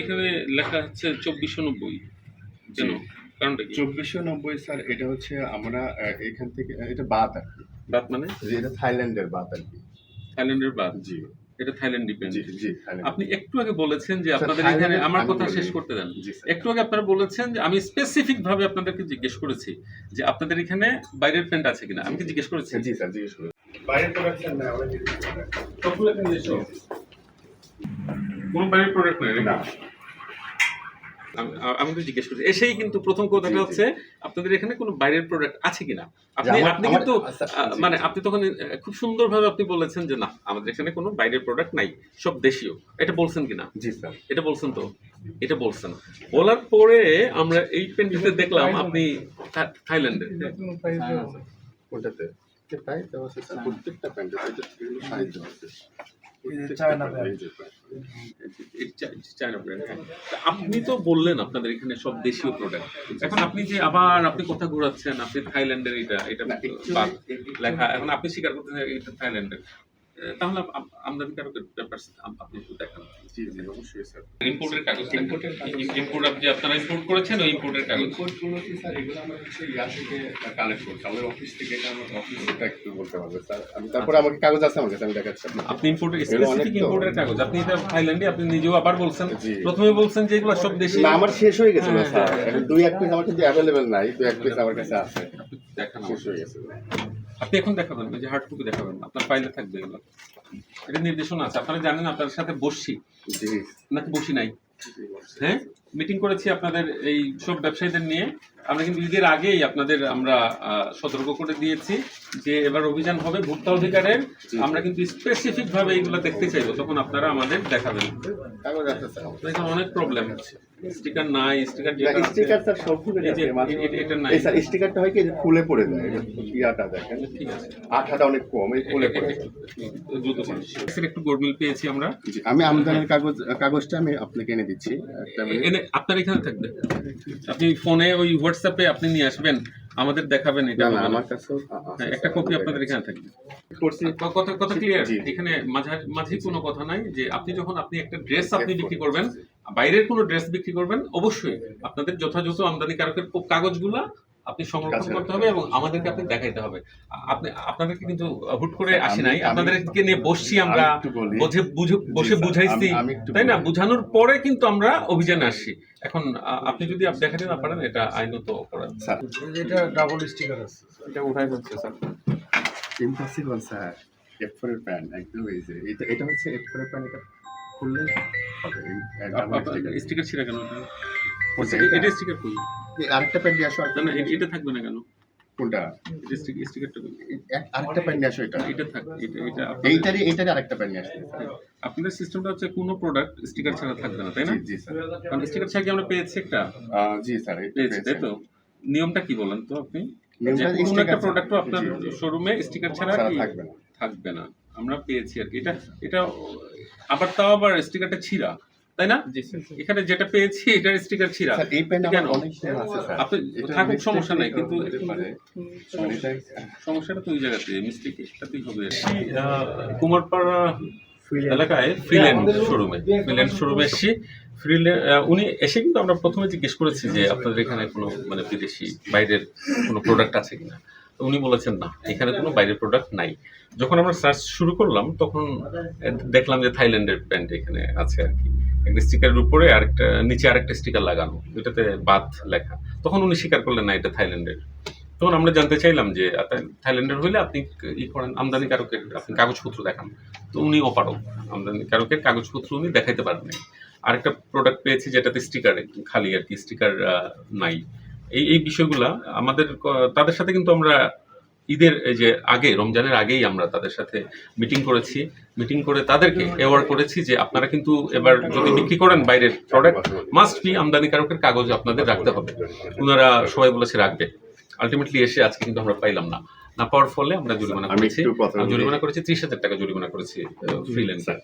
এখানে লেখা হচ্ছে 2490 কেন? কারণটা কি? 2490 স্যার, এটা হচ্ছে আমরা এখান থেকে এটা বাত আর কি। বাত মানে? যে এটা থাইল্যান্ডের বাত আর কি। থাইল্যান্ডের বাত। জি এটা থাইল্যান্ড ডিপেন্ড। জি থাইল্যান্ড। আপনি একটু আগে বলেছেন যে স্যার, আপনাদের এখানে থাইল্যান্ড আমার আমি কথা বলি। শেষ করতে দেন। জি স্যার। একটু আগে আপনারা বলেছেন যে আমি স্পেসিফিক ভাবে আপনাদেরকে জিজ্ঞেস করেছি যে আপনাদের এখানে বাইরের প্যান্ট আছে কিনা। আমি কি জিজ্ঞেস করেছি? জি স্যার, জিজ্ঞেস করুন। বাইরের প্রোডাকশন না, আমাদের সবগুলো এখানে নিজস্ব। কোনো বাইরের প্রোডাক্ট নেই না। আমি তো জিজ্ঞেস করছি এসেই কিন্তু প্রথম কথাটা হচ্ছে আপনাদের এখানে কোনো বাইরের প্রোডাক্ট আছে কিনা। আপনি কিন্তু মানে আপনি তখন খুব সুন্দরভাবে আপনি বলেছেন যে না আমাদের এখানে কোনো বাইরের প্রোডাক্ট নাই, সব দেশীয়। এটা বলছেন কিনা? জি স্যার। এটা বলছেন তো? এটা বলছেন। বলার পরে আমরা এই পেন্টিতে দেখলাম আপনি থাইল্যান্ডে। কোনটাতে? প্রাইস দেওয়া আছে স্যার, প্রত্যেকটা প্যান্টের সাইজ দেওয়া আছে। China brand. আপনি তো বললেন আপনাদের এখানে সব দেশীয় প্রোডাক্ট। এখন আপনি যে আবার আপনি কথা ঘোরাচ্ছেন আপনি থাইল্যান্ডের এটা বাদ লেখা, এখন আপনি স্বীকার করতেছেন এটা থাইল্যান্ডের, তাহলে আমদানিকারকের ব্যাপার আপনি একটু দেখান। জি অবশ্যই স্যার। ইম্পোর্টের কাগজ, ইম্পোর্ট আপনি আপনারা ইম্পোর্ট করেছেন ওই ইম্পোর্টের কাগজ। ইম্পোর্টগুলো কি স্যার, এগুলো আমরা হচ্ছে ইয়া থেকে কালেক্ট করছি, আমাদের অফিস থেকে। এটা আমার অফিসটা একটু বলতে পারবে স্যার। আমি তারপরে আমাকে কাগজ আছে আমার কাছে, আমি দেখাচ্ছি। আপনি ইম্পোর্টের স্পেসিফিক ইম্পোর্টের কাগজ, আপনি এটা থাইল্যান্ডে আপনি নিজেও আবার বলছেন, প্রথমে বলছেন যে এগুলো সব দেশি। না, আমার শেষ হয়ে গেছে না স্যার, এখন 2-1 পিস আমার কাছে অ্যাভেলেবল নাই, 2-1 পিস আমার কাছে আছে। দেখান, শেষ হয়ে গেছে। আপনি এখন দেখাবেন যে হার্ড কপি দেখাবেন, আপনার ফাইলে থাকবে এগুলো। এটা নির্দেশনা আছে, আপনারা জানেন আপনার সাথে বসছি জি নাকি বসি নাই? হ্যাঁ, মিটিং করেছি আপনাদের এই সব ব্যবসায়ীদের নিয়ে। আমরা কিন্তু ঈদের আগেই আপনাদের আমরা সতর্ক করে দিয়েছি যে এবার অভিযান হবে ভোক্তা অধিকারের। আমরা কিন্তু স্পেসিফিক ভাবে এইগুলো দেখতে চাইবো, তখন আপনারা আমাদের দেখাবেন। কাগজ আছে স্যার, এখানে অনেক প্রবলেম হচ্ছে, স্টিকার নাই, স্টিকার স্টিকার স্যার সবগুলো আছে। এটা নাই স্যার, স্টিকারটা হয় কি যে ফুলে পড়ে যায়, ইয়াটা দেখেন ঠিক আছে, আঠাটা অনেক কম, এই ফুলে পড়ে যায়। দ্রুত করুন। একটু গোলমিল পেয়েছি আমরা। আমি আমদানির কাগজটা আমি আপনাকে এনে দিচ্ছি একটা মিনিট। এনে আপনার এখানে থাকবে, আপনি ফোনে ওই হোয়াটসঅ্যাপে আপনি নিয়ে আসবেন, আমাদের দেখাবেন। এটা না, আমার কাছেও একটা কপি আপনাদের এখানে থাকবে। কথা ক্লিয়ার। এখানে মাঝে কোনো কথা নাই যে আপনি যখন আপনি একটা ড্রেস আপনি বিক্রি করবেন, বাইরের কোনো ড্রেস বিক্রি করবেন, অবশ্যই আপনাদের যথাযথ আমদানিকারকের কাগজগুলা আপনি সংরক্ষণ করতে হবে এবং আমাদেরকে আপনি দেখাইতে হবে। আপনাদেরকে কিন্তু হুট করে আসি নাই, আপনাদেরকে নিয়ে বসছি আমরা, বসে বুঝাইছি, তাই না? বুঝানোর পরে কিন্তু আমরা অভিযানে আসছি। এখন আপনি যদি দেখাতে না পারেন এটা আইনত অপরাধ। স্যার, এটা ডাবল স্টিকার আছে, এটা উঠাই হচ্ছে স্যার। Impossible sir. F4 এর প্যান একদম এই যে এটা হচ্ছে F4 এর প্যান, এটা খুললে হবে। স্টিকার ছিঁড়া কেন? এটা স্টিকার কই? আরেকটা প্যান নিয়ে আসো। না এটা থাকবে না কেন? কোনটা? স্টিকারটা কই? আরেকটা প্যান নিয়ে আসো। এটা থাক, এটা এইটারই আরেকটা প্যান নিয়ে আসো। আপনাদের সিস্টেমটা হচ্ছে কোনো প্রোডাক্ট স্টিকার ছাড়া থাকবে না, তাই না? জি স্যার। কারণ স্টিকার ছাড়া কি আমরা পেয়েছি একটা? জি স্যার, পেয়েছি, তাই তো? নিয়মটা কি বলেন তো আপনি? কোনো একটা প্রোডাক্টও আপনার শোরুমে স্টিকার ছাড়া থাকবে না, আমরা পেয়েছি আর কি। এটা আবার তাও আবার স্টিকারটা ছিঁড়া, তাই না? এখানে যেটা পেয়েছি এটার স্টিকার ছিঁড়া। এই প্যান কেন? অনেক আছে স্যার। আপনি থাকুক, সমস্যা নাই, কিন্তু সমস্যাটা তো ওই জায়গাতে মিস্টেক এটাতেই হবে। কুমারপাড়া এলাকায় ফ্রিল্যান্ড শোরুমে এসেছি। উনি এসে কিন্তু আমরা প্রথমে জিজ্ঞেস করেছি যে আপনাদের এখানে কোনো মানে বিদেশি বাইরের কোনো প্রোডাক্ট আছে কিনা। তো উনি বলেছেন না, এখানে কোনো বাইরের প্রোডাক্ট নাই। যখন আমরা সার্চ শুরু করলাম তখন দেখলাম যে থাইল্যান্ডের প্যান্ট এখানে আছে আর কি, একটা স্টিকারের উপরে আরেকটা নিচে আরেকটা স্টিকার লাগানো, এটাতে বাদ লেখা। তখন উনি স্বীকার করলেন না এটা থাইল্যান্ডের। তখন আমরা জানতে চাইলাম যে থাইল্যান্ডের হইলে আপনি করেন আমদানিকারকের আপনি কাগজপত্র দেখান। তো উনি অপারক, আমদানিকারকের কাগজপত্র উনি দেখাইতে পারেন নাই। আরেকটা প্রোডাক্ট পেয়েছি যেটাতে স্টিকার খালি আর কি, স্টিকার নাই। এই বিষয়গুলা আমাদের তাদের সাথে কিন্তু আমরা ঈদের যে আগে, রমজানের আগেই আমরা তাদের সাথে মিটিং করেছি। মিটিং করে তাদেরকে অ্যাওয়ার করেছি যে আপনারা কিন্তু এবার যদি বিক্রি করেন বাইরের প্রোডাক্ট, মাস্ট বি আমদানিকারকের কাগজ আপনাদের রাখতে হবে। ওনারা সবাই বলেছে রাখবে। আলটিমেটলি এসে আজকে কিন্তু আমরা পাইলাম না পাওয়ার ফলে আমরা জরিমানা করেছি 30,000 টাকা জরিমানা করেছি ফ্রিল্যান্সার।